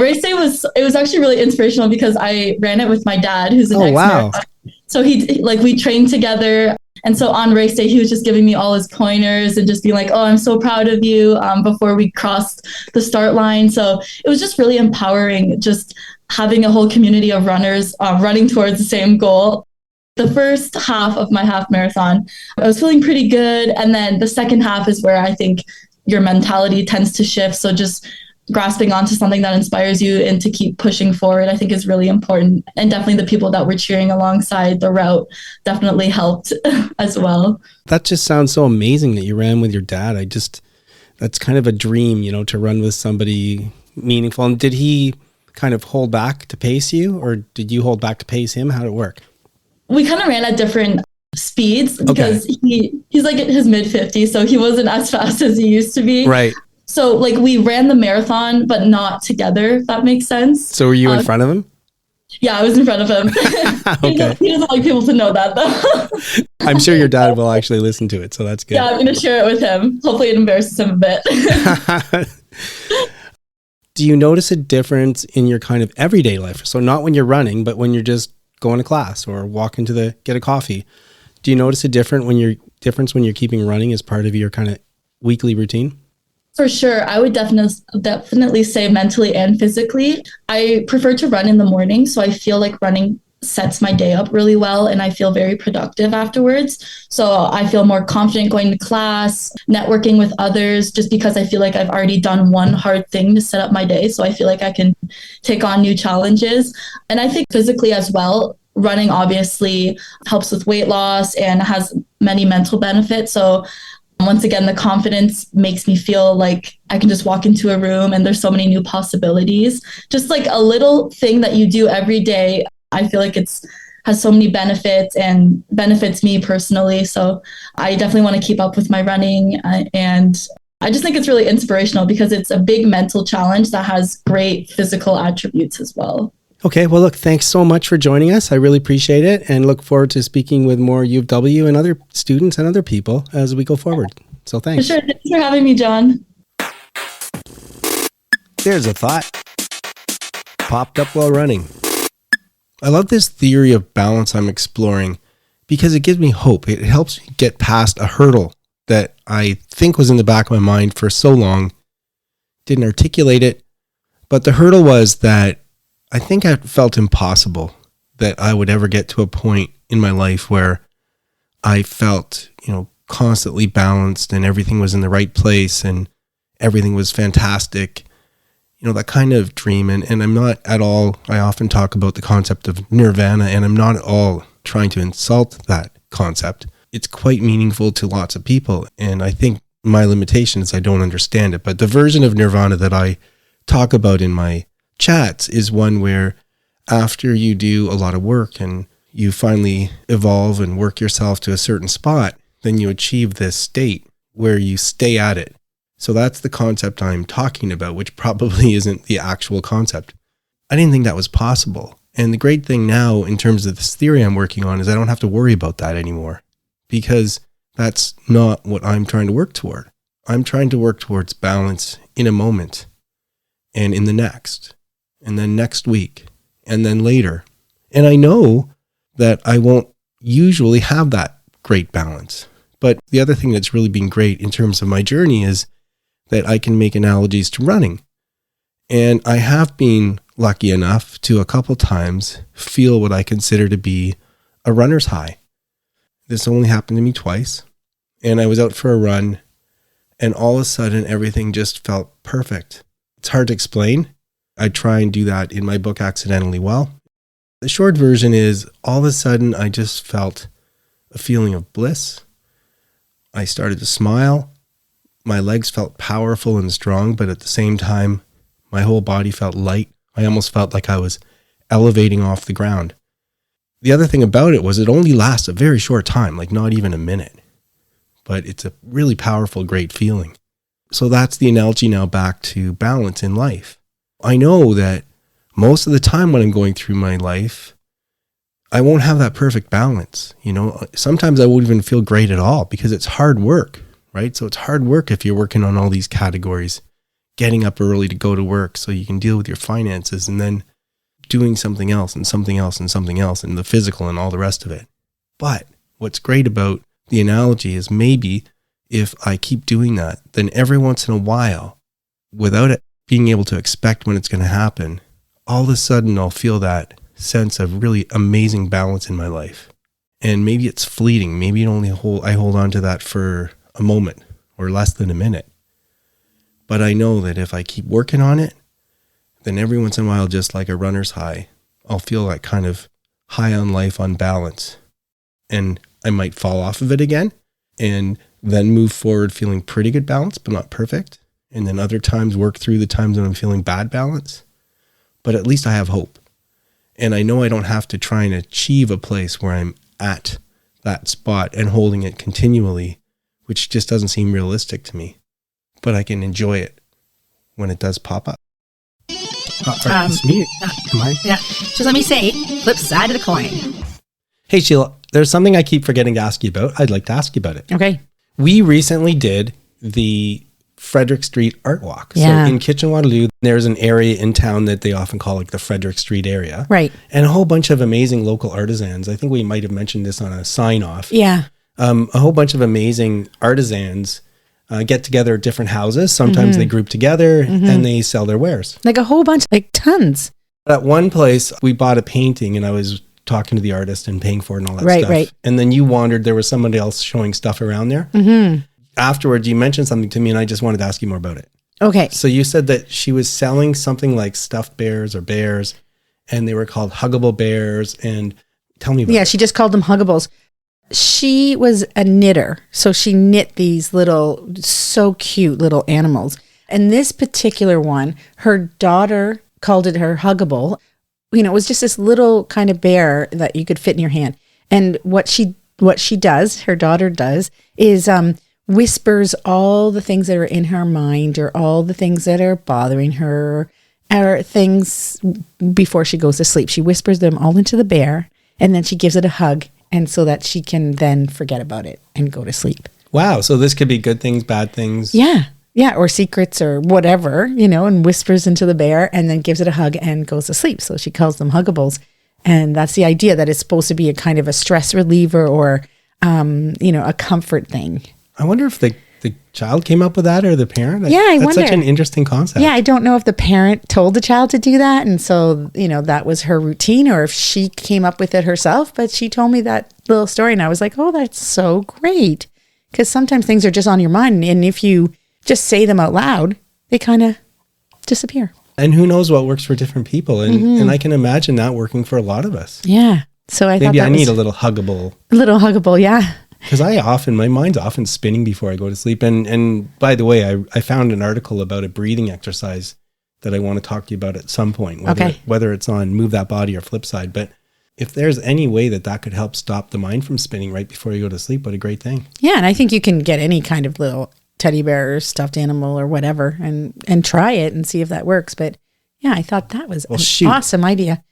Race day was actually really inspirational because I ran it with my dad, who's an ex-marathon. So we trained together. And so on race day, he was just giving me all his pointers and just being like, oh, I'm so proud of you before we crossed the start line. So it was just really empowering, just having a whole community of runners running towards the same goal. The first half of my half marathon, I was feeling pretty good. And then the second half is where I think your mentality tends to shift. So just grasping onto something that inspires you and to keep pushing forward, I think is really important. And definitely the people that were cheering alongside the route definitely helped as well. That just sounds so amazing that you ran with your dad. That's kind of a dream, to run with somebody meaningful. And did he kind of hold back to pace you or did you hold back to pace him? How did it work? We kind of ran at different speeds because he's like in his mid 50s. So he wasn't as fast as he used to be. Right. So we ran the marathon, but not together, if that makes sense. So were you in front of him? Yeah, I was in front of him. Okay. He doesn't like people to know that, though. I'm sure your dad will actually listen to it, so that's good. Yeah, I'm going to share it with him. Hopefully it embarrasses him a bit. Do you notice a difference in your kind of everyday life? So not when you're running, but when you're just going to class or walking to get a coffee. Do you notice a difference when you're keeping running as part of your kind of weekly routine? For sure. I would definitely say mentally and physically. I prefer to run in the morning. So I feel like running sets my day up really well and I feel very productive afterwards. So I feel more confident going to class, networking with others, just because I feel like I've already done one hard thing to set up my day. So I feel like I can take on new challenges. And I think physically as well, running obviously helps with weight loss and has many mental benefits. So once again, the confidence makes me feel like I can just walk into a room and there's so many new possibilities. Just like a little thing that you do every day, I feel like it's has so many benefits and benefits me personally. So I definitely want to keep up with my running. And I just think it's really inspirational because it's a big mental challenge that has great physical attributes as well. Okay, well, look, thanks so much for joining us. I really appreciate it and look forward to speaking with more U of W and other students and other people as we go forward. So thanks. For sure. Thanks for having me, John. There's a thought. Popped up while running. I love this theory of balance I'm exploring because it gives me hope. It helps me get past a hurdle that I think was in the back of my mind for so long. Didn't articulate it, but the hurdle was that I think I felt impossible that I would ever get to a point in my life where I felt, constantly balanced and everything was in the right place and everything was fantastic. That kind of dream. And I'm not at all, I often talk about the concept of nirvana, and I'm not at all trying to insult that concept. It's quite meaningful to lots of people. And I think my limitation is I don't understand it. But the version of nirvana that I talk about in my chats is one where after you do a lot of work and you finally evolve and work yourself to a certain spot, then you achieve this state where you stay at it. So that's the concept I'm talking about, which probably isn't the actual concept. I didn't think that was possible. And the great thing now in terms of this theory I'm working on is I don't have to worry about that anymore because that's not what I'm trying to work toward. I'm trying to work towards balance in a moment and in the next, and then next week, and then later. And I know that I won't usually have that great balance. But the other thing that's really been great in terms of my journey is that I can make analogies to running. And I have been lucky enough to a couple times feel what I consider to be a runner's high. This only happened to me twice. And I was out for a run and all of a sudden everything just felt perfect. It's hard to explain. I try and do that in my book Accidentally Well. The short version is all of a sudden I just felt a feeling of bliss. I started to smile. My legs felt powerful and strong, but at the same time, my whole body felt light. I almost felt like I was elevating off the ground. The other thing about it was it only lasts a very short time, like not even a minute. But it's a really powerful, great feeling. So that's the analogy now back to balance in life. I know that most of the time when I'm going through my life, I won't have that perfect balance. Sometimes I won't even feel great at all because it's hard work. Right? So it's hard work if you're working on all these categories, getting up early to go to work so you can deal with your finances and then doing something else and something else and something else and the physical and all the rest of it. But what's great about the analogy is maybe if I keep doing that, then every once in a while, without it being able to expect when it's going to happen, all of a sudden I'll feel that sense of really amazing balance in my life. And maybe it's fleeting. Maybe I hold on to that for a moment or less than a minute. But I know that if I keep working on it, then every once in a while, just like a runner's high, I'll feel like kind of high on life, on balance. And I might fall off of it again and then move forward feeling pretty good balance, but not perfect. And then other times work through the times when I'm feeling bad balance. But at least I have hope. And I know I don't have to try and achieve a place where I'm at that spot and holding it continually, which just doesn't seem realistic to me. But I can enjoy it when it does pop up. It's me. Yeah. Just let me say, flip side of the coin. Hey, Sheila, there's something I keep forgetting to ask you about. I'd like to ask you about it. Okay. We recently did the Frederick Street Art Walk. Yeah. So in Kitchener-Waterloo, there's an area in town that they often call like the Frederick Street area. Right. And a whole bunch of amazing local artisans. I think we might have mentioned this on a sign-off. Yeah. A whole bunch of amazing artisans get together at different houses. Sometimes they group together and they sell their wares. Like a whole bunch, like tons. At one place, we bought a painting and I was talking to the artist and paying for it and all that stuff. Right. And then you wandered, there was somebody else showing stuff around there. Mm-hmm. Afterwards, you mentioned something to me and I just wanted to ask you more about it. Okay. So you said that she was selling something like stuffed bears or bears and they were called huggable bears. And tell me about it. Yeah, she just called them huggables. She was a knitter. So she knit these little, so cute little animals. And this particular one, her daughter called it her huggable. it was just this little kind of bear that you could fit in your hand. And what she does, her daughter does, is whispers all the things that are in her mind or all the things that are bothering her or things before she goes to sleep. She whispers them all into the bear, and then she gives it a hug, and so that she can then forget about it and go to sleep. Wow. So this could be good things, bad things. Yeah. Yeah. Or secrets or whatever, and whispers into the bear and then gives it a hug and goes to sleep. So she calls them huggables. And that's the idea, that it's supposed to be a kind of a stress reliever or, a comfort thing. I wonder if the child came up with that or the parent. Yeah, I That's wonder. such an interesting concept. Yeah, I don't know if the parent told the child to do that. And so, that was her routine, or if she came up with it herself. But she told me that little story and I was like, oh, that's so great. Because sometimes things are just on your mind. And if you just say them out loud, they kind of disappear. And who knows what works for different people. And I can imagine that working for a lot of us. Yeah. So I thought Maybe that I was need a little huggable. a little huggable. Yeah. Because my mind's often spinning before I go to sleep. And by the way, I found an article about a breathing exercise that I want to talk to you about at some point, whether it's on Move That Body or Flipside. But if there's any way that could help stop the mind from spinning right before you go to sleep, what a great thing. Yeah. And I think you can get any kind of little teddy bear or stuffed animal or whatever and try it and see if that works. But yeah, I thought that was an awesome idea.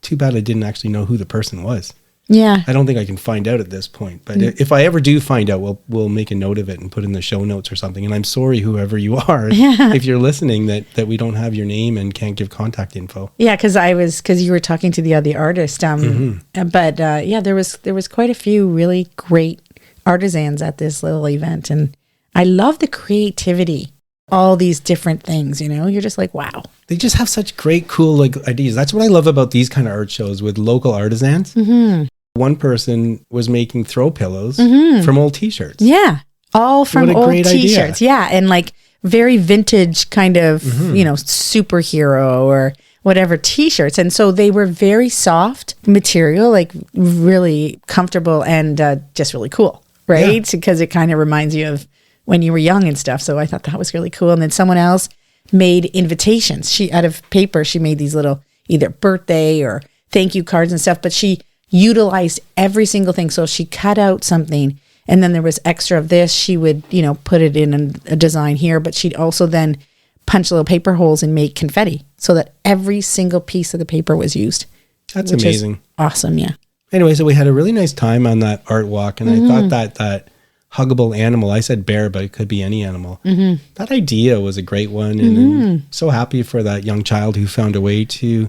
Too bad I didn't actually know who the person was. Yeah. I don't think I can find out at this point. But if I ever do find out, we'll make a note of it and put in the show notes or something. And I'm sorry, whoever you are, if you're listening, that we don't have your name and can't give contact info. Yeah, because you were talking to the other artist. But there was quite a few really great artisans at this little event. And I love the creativity. All these different things, you're just like, wow. They just have such great, cool ideas. That's what I love about these kind of art shows with local artisans. Mm-hmm. One person was making throw pillows from old t-shirts. Yeah. All from old t-shirts. Idea. Yeah. And like very vintage kind of, superhero or whatever t-shirts. And so they were very soft material, like really comfortable and just really cool. Right. Yeah. Because it kind of reminds you of when you were young and stuff. So I thought that was really cool. And then someone else made invitations. Out of paper, she made these little either birthday or thank you cards and stuff, but she utilized every single thing. So she cut out something and then there was extra of this. She would, put it in a design here, but she'd also then punch little paper holes and make confetti so that every single piece of the paper was used. That's amazing. Awesome. Yeah. Anyway, so we had a really nice time on that art walk. And I thought that huggable animal, I said bear, but it could be any animal. That idea was a great one. And I'm so happy for that young child who found a way to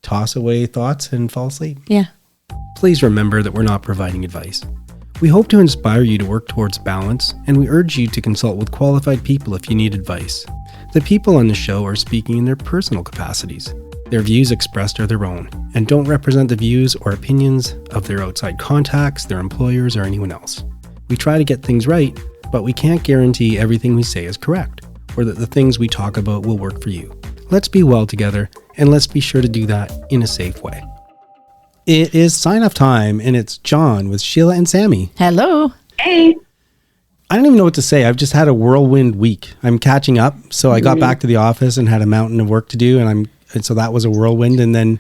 toss away thoughts and fall asleep. Yeah. Please remember that we're not providing advice. We hope to inspire you to work towards balance, and we urge you to consult with qualified people if you need advice. The people on the show are speaking in their personal capacities. Their views expressed are their own, and don't represent the views or opinions of their outside contacts, their employers, or anyone else. We try to get things right, but we can't guarantee everything we say is correct, or that the things we talk about will work for you. Let's be well together, and let's be sure to do that in a safe way. It is sign-off time, and it's John with Sheila and Sammy. Hello. Hey. I don't even know what to say. I've just had a whirlwind week. I'm catching up, so I got back to the office and had a mountain of work to do, and so that was a whirlwind, and then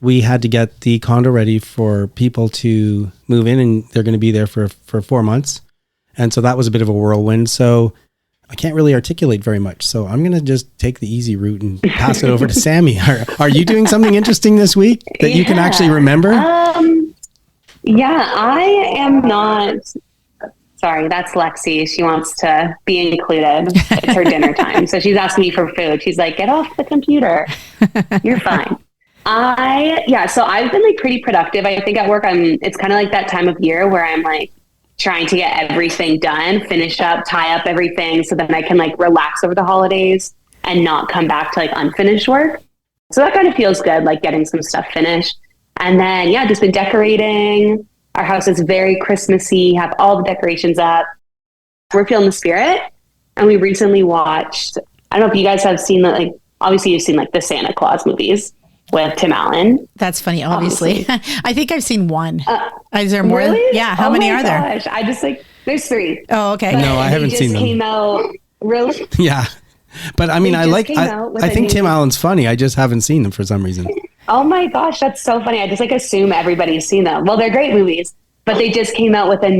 we had to get the condo ready for people to move in, and they're going to be there for 4 months. And so that was a bit of a whirlwind. So I can't really articulate very much. So I'm going to just take the easy route and pass it over to Sammy. Are you doing something interesting this week that you can actually remember? Yeah, I am not. Sorry, that's Lexi. She wants to be included. It's her dinner time. So she's asking me for food. She's like, get off the computer. You're fine. So I've been like pretty productive. I think at work, it's kind of like that time of year where I'm like trying to get everything done, finish up, tie up everything so that I can like relax over the holidays and not come back to like unfinished work. So that kind of feels good, like getting some stuff finished. And then, just been decorating. Our house is very Christmassy, have all the decorations up. We're feeling the spirit. And we recently watched, I don't know if you guys have seen that, like, obviously you've seen like the Santa Claus movies with Tim Allen. That's funny, obviously. I think I've seen one. Is there more? Really? Yeah. How many are there? I just there's 3. Oh, okay. No, I haven't seen them. Came out, really? Yeah. But I mean, I think Tim Allen's funny. I just haven't seen them for some reason. Oh my gosh, that's so funny. I just like assume everybody's seen them. Well, they're great movies, but they just came out with a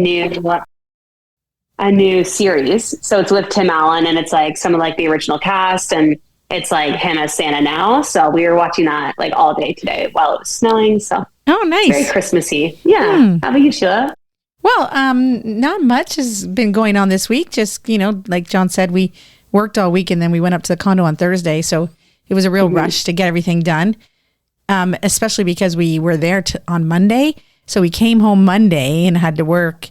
new series. So it's with Tim Allen, and it's like some of like the original cast, and it's like him as Santa now. So we were watching that like all day today while it was snowing. So nice. It's very Christmassy. Yeah. How about you, Sheila? Well, not much has been going on this week. Just, like John said, we worked all week and then we went up to the condo on Thursday. So it was a real rush to get everything done, especially because we were there on Monday. So we came home Monday and had to work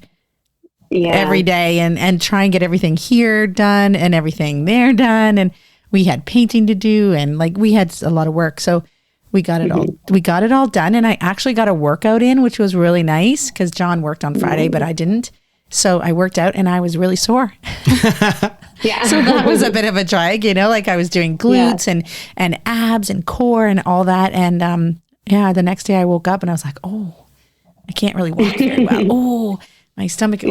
every day and try and get everything here done and everything there done. And we had painting to do and like we had a lot of work. So we got it all. We got it all done, and I actually got a workout in, which was really nice because John worked on Friday, but I didn't. So I worked out, and I was really sore. Yeah. So that was a bit of a drag, like I was doing glutes and abs and core and all that. And the next day I woke up and I was like, oh, I can't really walk very well. Oh, my stomach.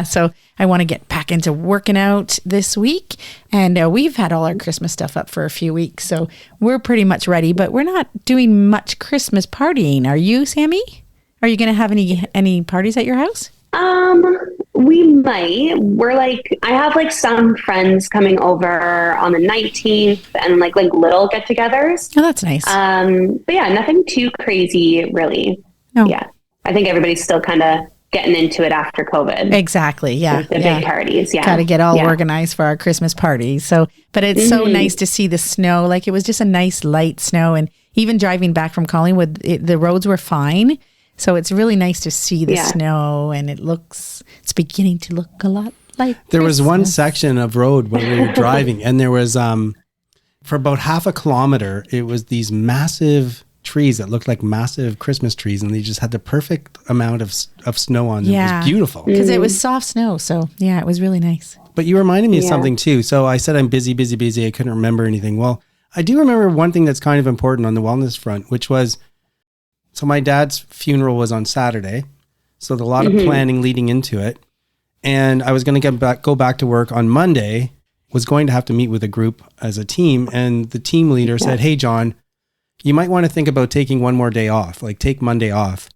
So I want to get back into working out this week. And we've had all our Christmas stuff up for a few weeks. So we're pretty much ready, but we're not doing much Christmas partying. Are you, Sammy? Are you going to have any parties at your house? We might. I have like some friends coming over on the 19th and like little get-togethers. Oh, that's nice. But yeah, nothing too crazy really. No. Yeah. I think everybody's still kind of getting into it after COVID. Exactly. Yeah. The big parties. Yeah. Got to get all organized for our Christmas parties. So, but it's so nice to see the snow. Like it was just a nice light snow, and even driving back from Collingwood, the roads were fine. So it's really nice to see the snow, and it's beginning to look a lot like there Christmas. was one section of road when we were driving, and there was for about half a kilometer, it was these massive trees that looked like massive Christmas trees, and they just had the perfect amount of snow on them. It was beautiful because it was soft snow. So it was really nice. But you reminded me of something too. So I said I'm busy. I couldn't remember anything. Well, I do remember one thing that's kind of important on the wellness front, which was, so my dad's funeral was on Saturday. So there's a lot of planning leading into it. And I was going to go back to work on Monday, was going to have to meet with a group as a team. And the team leader said, hey, John, you might want to think about taking one more day off, like take Monday off.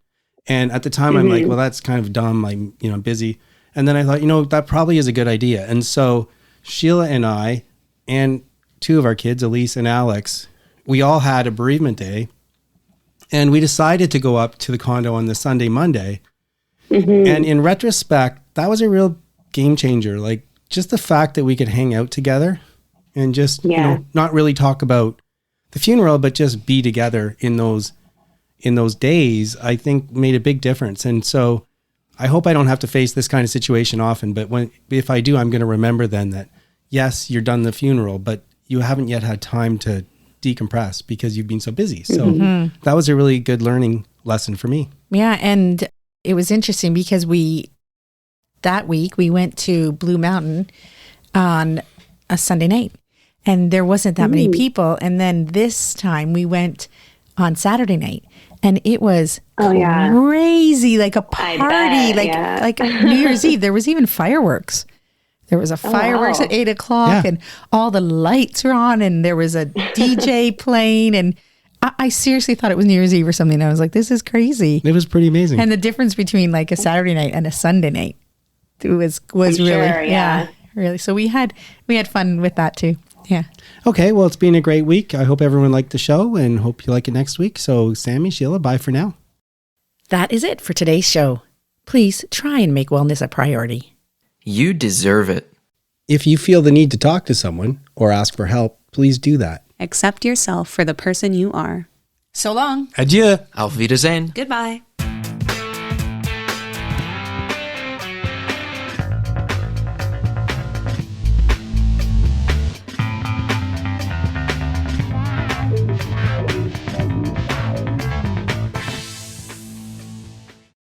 And at the time I'm like, well, that's kind of dumb. I'm, busy. And then I thought, that probably is a good idea. And so Sheila and I, and two of our kids, Elise and Alex, we all had a bereavement day. And we decided to go up to the condo on the Sunday, Monday. And in retrospect, that was a real game changer. Like just the fact that we could hang out together and just, not really talk about the funeral, but just be together in those days, I think made a big difference. And so I hope I don't have to face this kind of situation often, but if I do, I'm going to remember then that, yes, you're done the funeral, but you haven't yet had time to decompress because you've been so busy. So that was a really good learning lesson for me. Yeah. And it was interesting because that week we went to Blue Mountain on a Sunday night, and there wasn't that many people. And then this time we went on Saturday night, and it was crazy, like a party, like New Year's Eve. There was even fireworks. There was a fireworks at 8:00 and all the lights were on, and there was a DJ playing, and I seriously thought it was New Year's Eve or something. I was like, this is crazy. It was pretty amazing. And the difference between like a Saturday night and a Sunday night was really, really. So we had fun with that too. Yeah. Okay. Well, it's been a great week. I hope everyone liked the show and hope you like it next week. So Sammy, Sheila, bye for now. That is it for today's show. Please try and make wellness a priority. You deserve it. If you feel the need to talk to someone or ask for help, please do that. Accept yourself for the person you are. So long. Adieu. Auf Wiedersehen. Goodbye.